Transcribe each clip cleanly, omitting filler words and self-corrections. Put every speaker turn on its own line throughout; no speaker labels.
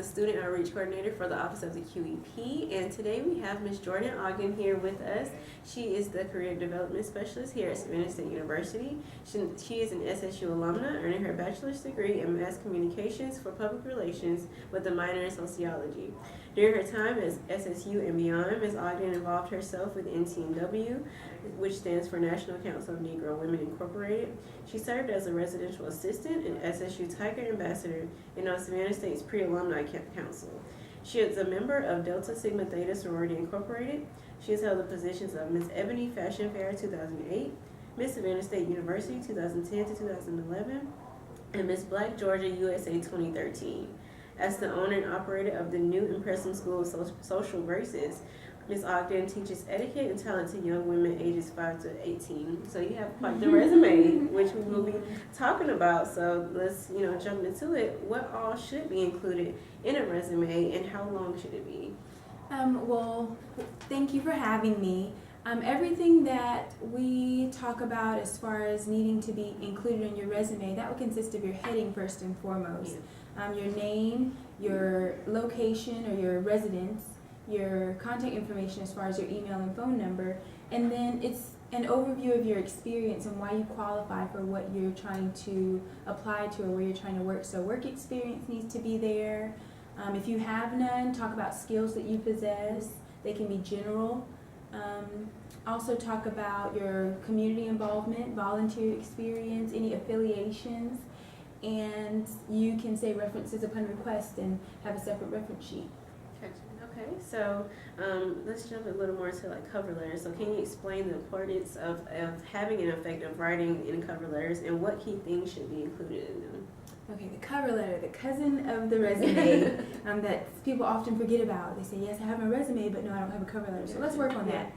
Student Outreach Coordinator for the Office of the QEP, and today we have Ms. Jordan Ogden here with us. She is the Career Development Specialist here at Savannah State University. She is an SSU alumna, earning her bachelor's degree in Mass Communications for Public Relations with a minor in Sociology. During her time as SSU and beyond, Ms. Ogden involved herself with NTNW, which stands for National Council of Negro Women Incorporated. She served as a residential assistant and SSU Tiger Ambassador and on Savannah State's Pre-Alumni Council. She is a member of Delta Sigma Theta Sorority Incorporated. She has held the positions of Miss Ebony Fashion Fair 2008, Miss Savannah State University 2010 to 2011, and Miss Black Georgia USA 2013. As the owner and operator of the New Impressive School of Social Graces, Ms. Ogden teaches etiquette and talent to young women ages 5 to 18. So you have quite the resume, which we will be talking about. So let's jump into it. What all should be included in a resume, and how long should it be?
Well, thank you for having me. Everything that we talk about as far as needing to be included in your resume, that would consist of your heading first and foremost. Your name, your location or your residence, your contact information as far as your email and phone number, and then it's an overview of your experience and why you qualify for what you're trying to apply to or where you're trying to work. So work experience needs to be there. If you have none, talk about skills that you possess. They can be general. Also talk about your community involvement, volunteer experience, any affiliations, and you can say references upon request and have a separate reference sheet.
Okay, so let's jump a little more to like cover letters. So can you explain the importance of having an effective writing in cover letters and what key things should be included in them?
Okay, the cover letter, the cousin of the resume that people often forget about. They say, yes, I have my resume, but no, I don't have a cover letter. So let's work on that.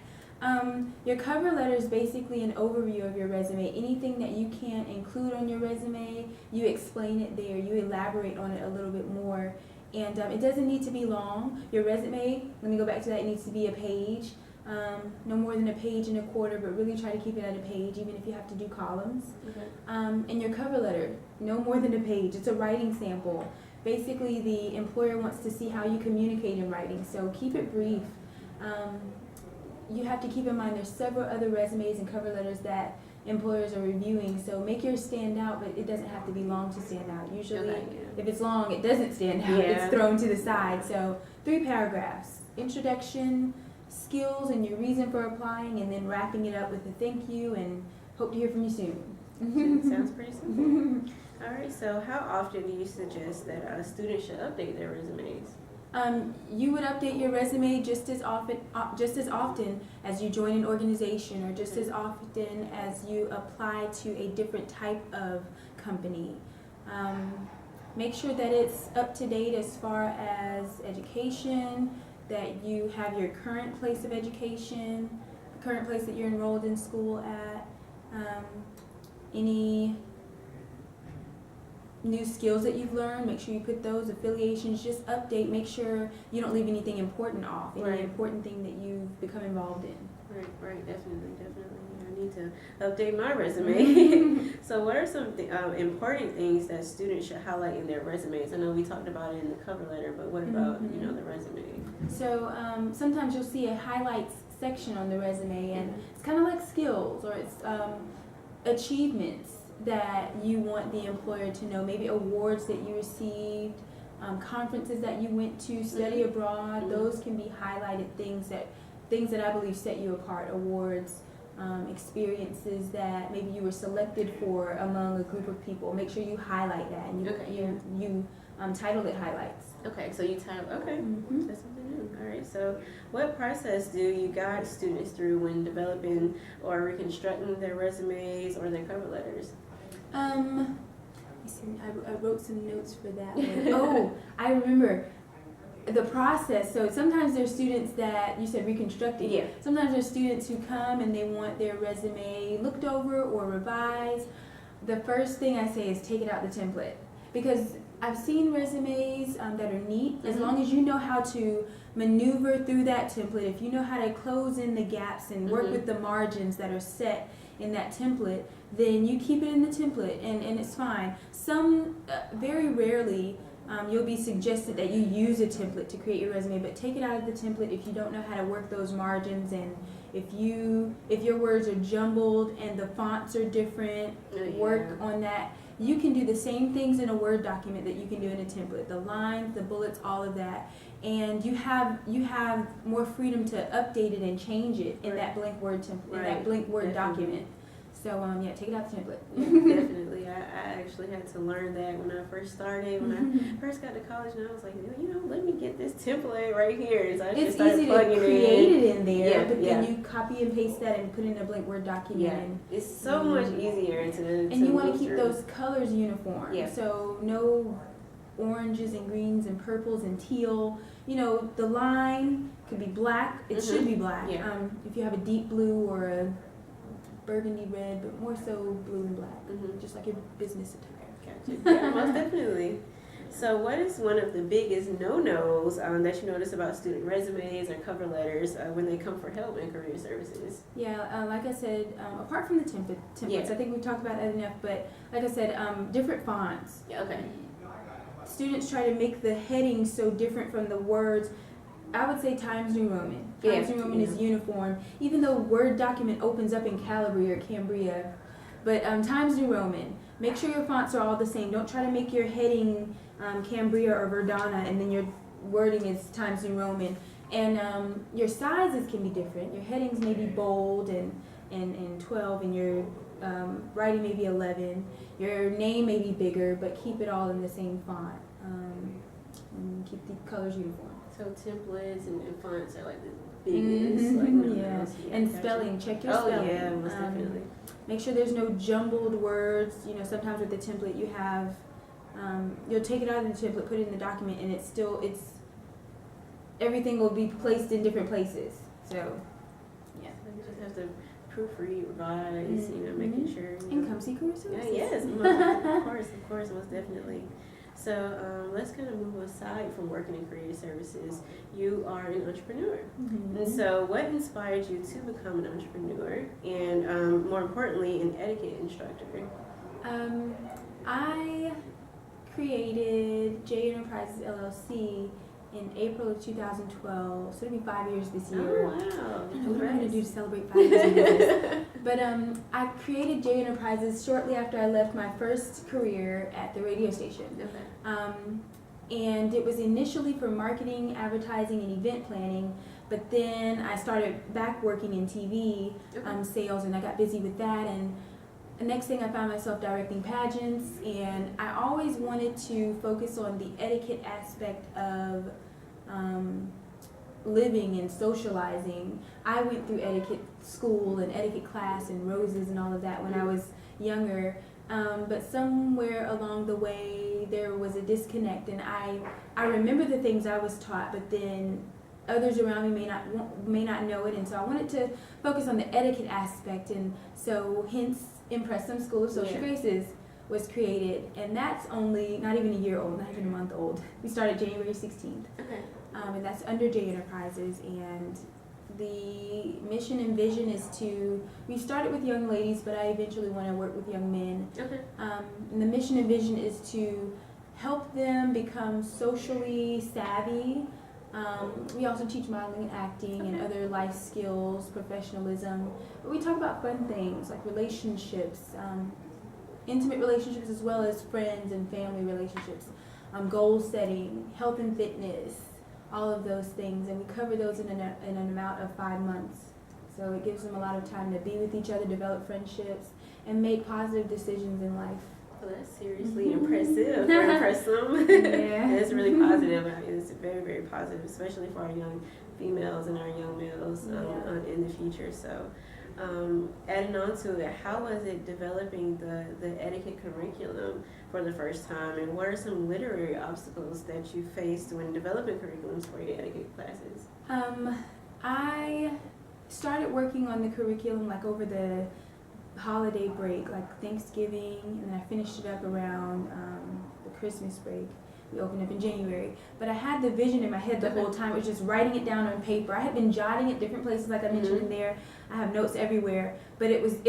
Your cover letter is basically an overview of your resume. Anything that you can't include on your resume, you explain it there. You elaborate on it a little bit more. And it doesn't need to be long. Your resume, let me go back to that, it needs to be a page. No more than a page and a quarter, but really try to keep it at a page, even if you have to do columns.
Okay.
And your cover letter, no more than a page. It's a writing sample. Basically, the employer wants to see how you communicate in writing, so keep it brief. You have to keep in mind there's several other resumes and cover letters that employers are reviewing, so make yours stand out, but it doesn't have to be long to stand out. Usually, if it's long, it doesn't stand out. It's thrown to the side. So 3 paragraphs: introduction, skills, and your reason for applying, and then wrapping it up with a thank you and hope to hear from you soon.
Sounds pretty simple. All right, so how often do you suggest that students should update their resumes?
You would update your resume just as often as you join an organization, or just as often as you apply to a different type of company. Make sure that it's up to date as far as education, that you have your current place of education, the current place that you're enrolled in school at, any new skills that you've learned, make sure you put those, affiliations, just update, make sure you don't leave anything important off, any important thing that you've become involved in.
Right, definitely. I need to update my resume. So what are some important things that students should highlight in their resumes? I know we talked about it in the cover letter, but what about, the resume?
So sometimes you'll see a highlights section on the resume, and it's kind of like skills, or it's achievements that you want the employer to know, maybe awards that you received, conferences that you went to, study abroad. Those can be highlighted things that I believe set you apart, awards, experiences that maybe you were selected for among a group of people. Make sure you highlight that, and you title it highlights.
Okay, so you title, that's something new. All right, so what process do you guide students through when developing or reconstructing their resumes or their cover letters?
I wrote some notes for that one. Oh, I remember the process. So sometimes there's students that, you said reconstructing.
Yeah.
Sometimes there's students who come and they want their resume looked over or revised. The first thing I say is take it out the template, because I've seen resumes that are neat, as long as you know how to maneuver through that template, if you know how to close in the gaps and work with the margins that are set in that template, then you keep it in the template and it's fine. Some, very rarely, You'll be suggested that you use a template to create your resume, but take it out of the template if you don't know how to work those margins, and if your words are jumbled and the fonts are different, work on that. You can do the same things in a Word document that you can do in a template. The lines, the bullets, all of that. And you have more freedom to update it and change it in that blank Word template, in that blank Word document. So yeah, take it out the template.
Definitely. I actually had to learn that when I first started. When I first got to college, and I was like, let me get this template right here. So I just started plugging
to create it in there,
Yeah,
but then you copy and paste that and put it in a blank Word document.
Yeah, it's so much easier to
and you want to keep those colors uniform.
Yeah.
So no oranges and greens and purples and teal. The line could be black. It should be black.
Yeah.
If you have a deep blue or a burgundy red, but more so blue and black, just like your business attire.
Gotcha. Yeah, most definitely. So what is one of the biggest no-nos that you notice about student resumes or cover letters when they come for help in career services?
Yeah, like I said, apart from the templates, I think we talked about that enough, but like I said, different fonts.
Yeah, okay.
Students try to make the headings so different from the words. I would say Times New Roman. Times New Roman is uniform, even though Word document opens up in Calibri or Cambria. But Times New Roman. Make sure your fonts are all the same. Don't try to make your heading Cambria or Verdana and then your wording is Times New Roman. And your sizes can be different. Your headings may be bold and 12, and your writing may be 11. Your name may be bigger, but keep it all in the same font. And keep the colors uniform.
So templates and fonts are like the biggest.
And spelling. Check your spelling.
Oh yeah, most definitely.
Make sure there's no jumbled words. Sometimes with the template you have, you'll take it out of the template, put it in the document, and it's everything will be placed in different places. So, yeah.
So you just have to proofread, revise, making sure.
And come see career services.
Yes, of course, most definitely. So let's kind of move aside from working in career services. You are an entrepreneur. And so what inspired you to become an entrepreneur and more importantly, an etiquette instructor?
I created J Enterprises LLC in April of 2012, so it'll be 5 years this year.
Oh, wow.
What am I going to do to celebrate 5 years in business? But I created J Enterprises shortly after I left my first career at the radio station.
Okay.
And it was initially for marketing, advertising, and event planning, but then I started back working in TV sales, and I got busy with that, and the next thing I found myself directing pageants, and I always wanted to focus on the etiquette aspect of living and socializing. I went through etiquette school and etiquette class and roses and all of that when I was younger, but somewhere along the way there was a disconnect, and I remember the things I was taught, but then others around me may not know it, and so I wanted to focus on the etiquette aspect, and so hence Impressum School of Social Graces was created, and that's only not even a year old, not even a month old. We started January 16th.
Okay.
And that's under J Enterprises, and the mission and vision is we started with young ladies, but I eventually want to work with young men.
Okay.
And the mission and vision is to help them become socially savvy. We also teach modeling and acting and other life skills, professionalism. But we talk about fun things like relationships, intimate relationships as well as friends and family relationships, goal setting, health and fitness, all of those things. And we cover those in an amount of 5 months. So it gives them a lot of time to be with each other, develop friendships, and make positive decisions in life.
Well, that's seriously impressive for Impressum.
Yeah.
It's really positive. It's very, very positive, especially for our young females and our young males in the future. So, adding on to it, how was it developing the etiquette curriculum for the first time, and what are some literary obstacles that you faced when developing curriculums for your etiquette classes?
I started working on the curriculum like over the holiday break, like Thanksgiving, and then I finished it up around the Christmas break. We opened up in January. But I had the vision in my head the whole time. It was just writing it down on paper. I had been jotting at different places, like I mentioned in there. I have notes everywhere. But it was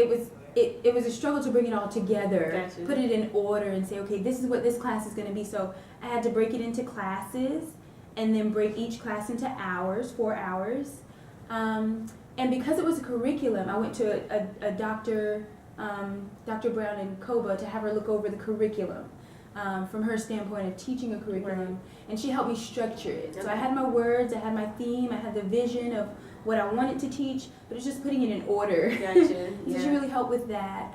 a struggle to bring it all together,
Gotcha.
put it in order, and say, okay, this is what this class is going to be. So I had to break it into classes, and then break each class into hours, 4 hours. And because it was a curriculum, I went to a Dr. Brown in Coba to have her look over the curriculum from her standpoint of teaching a curriculum, and she helped me structure it. So I had my words, I had my theme, I had the vision of what I wanted to teach, but it's just putting it in order.
Gotcha.
So she really helped with that.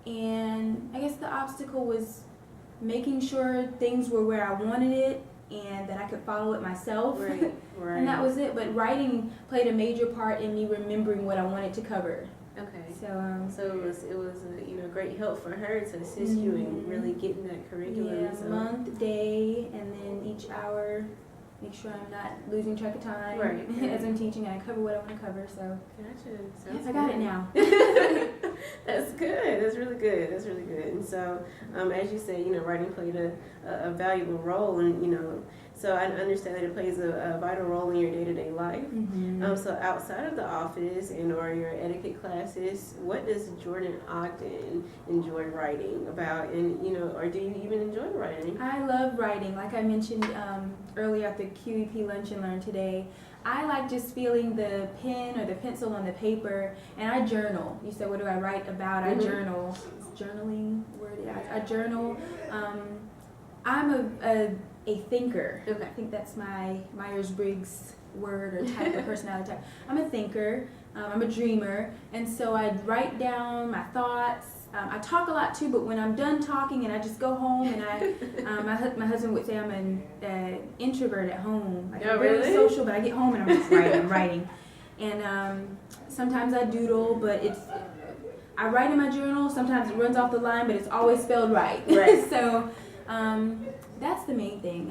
And I guess the obstacle was making sure things were where I wanted it and that I could follow it myself.
Right.
And that was it. But writing played a major part in me remembering what I wanted to cover.
Okay.
So
it was a great help for her to assist you in really getting that curriculum.
yeah, month, day, and then each hour, make sure I'm not losing track of time as I'm teaching, and I cover what I want to cover. So
Gotcha.
yes, I got it now.
That's good. That's really good. That's really good. And so, as you said, writing played a valuable role, and so I understand that it plays a vital role in your day-to-day life. So outside of the office or your etiquette classes, what does Jordan Ogden enjoy writing about? And or do you even enjoy writing?
I love writing. Like I mentioned earlier at the QEP Lunch and Learn today, I like just feeling the pen or the pencil on the paper, and I journal. You said, what do I write about? I journal. Is journaling word? Yeah, I journal. I'm a thinker.
Okay.
I think that's my Myers-Briggs word or type of personality type. I'm a thinker. I'm a dreamer, and so I write down my thoughts. I talk a lot too, but when I'm done talking and I just go home and my husband would say I'm an introvert at home. Like I'm very social, but I get home and I'm just writing. I'm writing, and sometimes I doodle, but I write in my journal. Sometimes it runs off the line, but it's always spelled right.
Right.
So that's the main thing.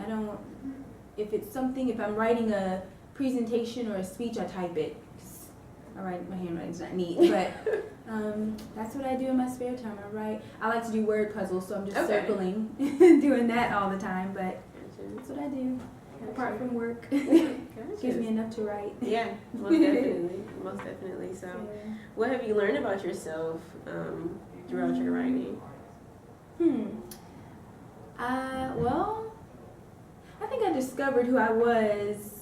If I'm writing a presentation or a speech, I type it. My handwriting's not neat, but that's what I do in my spare time. I like to do word puzzles, so I'm just circling, doing that all the time, but that's what I do. Apart from work, gives me enough to write.
Yeah, most definitely, most definitely. So, what have you learned about yourself throughout your writing?
Well, I think I discovered who I was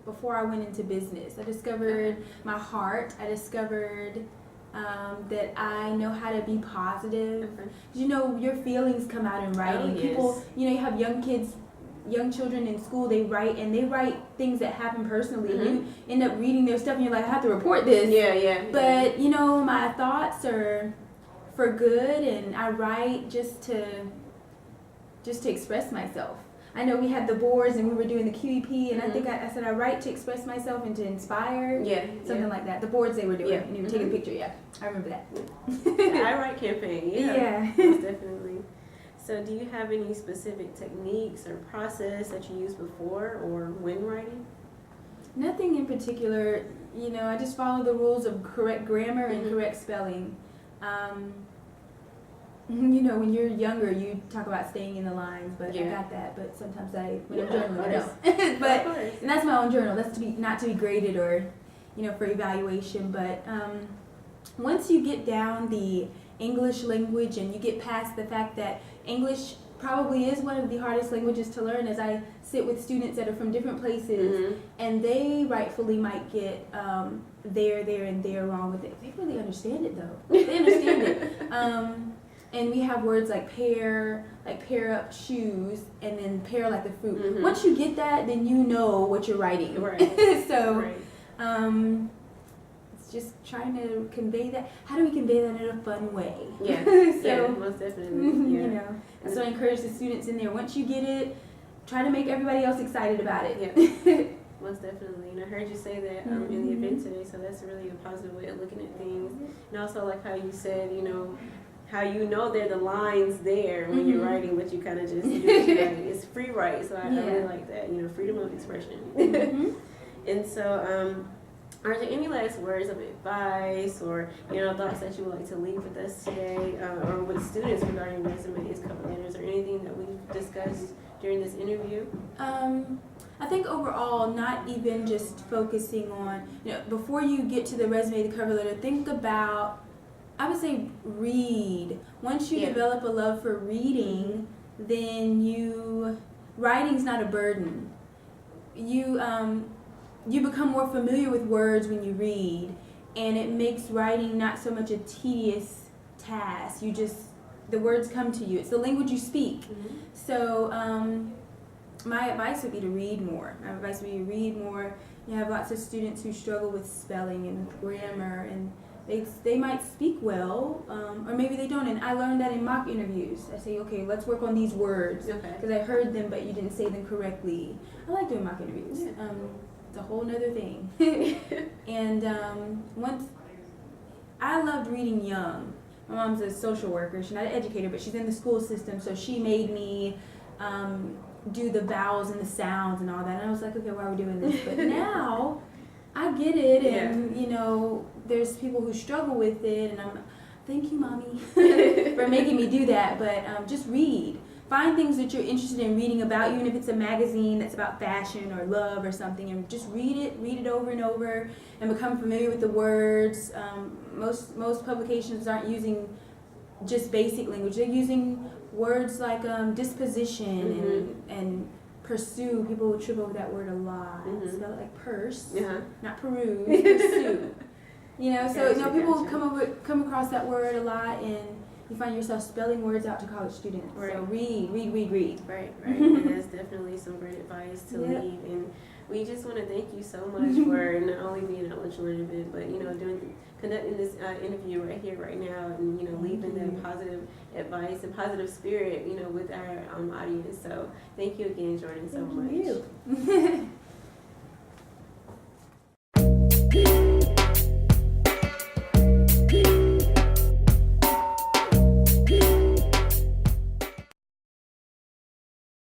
before I went into business. I discovered my heart. I discovered that I know how to be positive. Your feelings come out in writing. People, you have young children in school, they write things that happen personally. You end up reading their stuff and you're like, I have to report this.
Yeah.
But my thoughts are for good, and I write just to express myself. I know we had the boards and we were doing the QEP, and I think I said I write to express myself and to inspire. Something like that. The boards they were doing, and you were taking a picture. Yeah, I remember that.
The I Write campaign. Yeah, most definitely. So, do you have any specific techniques or process that you used before or when writing?
Nothing in particular. I just follow the rules of correct grammar and correct spelling. When you're younger, you talk about staying in the lines, but I got that. But sometimes when I'm journaling, I don't. But and that's my own journal. That's not to be graded or, for evaluation. But once you get down the English language and you get past the fact that English probably is one of the hardest languages to learn, as I sit with students that are from different places, and they rightfully might get there, and there wrong with it. They really understand it though. They understand it. And we have words like pair up shoes, and then pear like the fruit. Once you get that, then you know what you're writing. So it's just trying to convey that. How do we convey that in a fun way?
Most definitely.
And so I encourage the students in there, once you get it, try to make everybody else excited about it.
Most definitely. And I heard you say that in the event today, so that's really a positive way of looking at things. And also like how you said, how there are the lines there when you're writing, but you kind of just do what you're writing. It's free write, so I really like that, freedom of expression. And so Are there any last words of advice or thoughts that you would like to leave with us today, or with students regarding resumes, cover letters, or anything that we've discussed during this interview?
I think overall, not even just focusing on, before you get to the resume, the cover letter, think about, I would say, read. Once you develop a love for reading, then writing's not a burden. You become more familiar with words when you read, and it makes writing not so much a tedious task. The words come to you. It's the language you speak.
Mm-hmm.
So my advice would be to read more. You have lots of students who struggle with spelling and with grammar, and they might speak well, or maybe they don't. And I learned that in mock interviews. I say, okay, let's work on these words because I heard them, but you didn't say them correctly. I like doing mock interviews.
Yeah.
It's a whole nother thing. And once I loved reading young. My mom's a social worker. She's not an educator, but she's in the school system, so she made me do the vowels and the sounds and all that. And I was like, okay, why are we doing this? But now I get it, and there's people who struggle with it, and thank you, Mommy, for making me do that. But just read. Find things that you're interested in reading about, even if it's a magazine that's about fashion or love or something, and just read it over and over, and become familiar with the words. Most publications aren't using just basic language. They're using words like disposition and pursue. People trip over that word a lot. Spell it like purse, not peruse, pursue. People come across that word a lot, and you find yourself spelling words out to college students. Right. So read.
Right. And that's definitely some great advice to leave. And we just want to thank you so much for not only being at Lunch and Learn event, but conducting this interview right here, right now, and leaving that positive advice and positive spirit, with our audience. So thank you again, Jordan, so much.
Thank you.